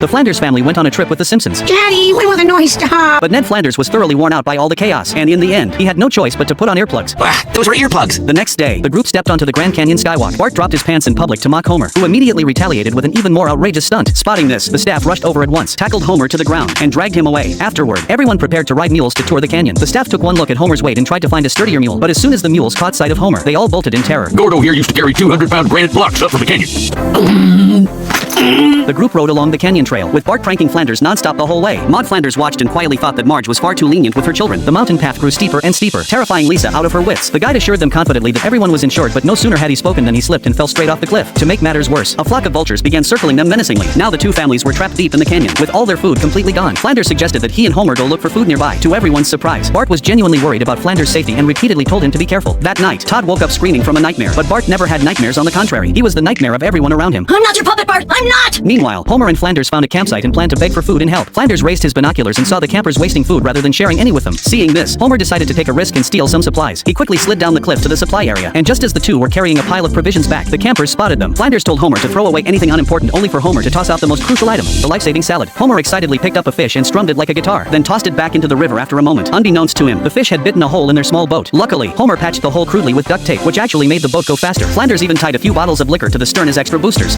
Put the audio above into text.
The Flanders family went on a trip with the Simpsons. Daddy, when will the noise stop? But Ned Flanders was thoroughly worn out by all the chaos, and in the end, he had no choice but to put on earplugs. Those were earplugs. The next day, the group stepped onto the Grand Canyon skywalk. Bart dropped his pants in public to mock Homer, who immediately retaliated with an even more outrageous stunt. Spotting this, the staff rushed over at once, tackled Homer to the ground, and dragged him away. Afterward, everyone prepared to ride mules to tour the canyon. The staff took one look at Homer's weight and tried to find a sturdier mule, but as soon as the mules caught sight of Homer, they all bolted in terror. Gordo here used to carry 200-pound granite blocks up from the canyon. The group rode along the canyon trail, with Bart pranking Flanders non-stop the whole way. Maude Flanders watched and quietly thought that Marge was far too lenient with her children. The mountain path grew steeper and steeper, terrifying Lisa out of her wits. The guide assured them confidently that everyone was insured, but no sooner had he spoken than he slipped and fell straight off the cliff. To make matters worse, a flock of vultures began circling them menacingly. Now the two families were trapped deep in the canyon, with all their food completely gone. Flanders suggested that he and Homer go look for food nearby. To everyone's surprise, Bart was genuinely worried about Flanders' safety and repeatedly told him to be careful. That night, Todd woke up screaming from a nightmare, but Bart never had nightmares. On the contrary, he was the nightmare of everyone around him. I'm not your puppet, Bart! I'm not! Meanwhile, Homer and Flanders found a campsite and planned to beg for food and help. Flanders raised his binoculars and saw the campers wasting food rather than sharing any with them. Seeing this, Homer decided to take a risk and steal some supplies. He quickly slid down the cliff to the supply area, and just as the two were carrying a pile of provisions back, the campers spotted them. Flanders told Homer to throw away anything unimportant, only for Homer to toss out the most crucial item, the life-saving salad. Homer excitedly picked up a fish and strummed it like a guitar, then tossed it back into the river after a moment. Unbeknownst to him, the fish had bitten a hole in their small boat. Luckily, Homer patched the hole crudely with duct tape, which actually made the boat go faster. Flanders even tied a few bottles of liquor to the stern as extra boosters.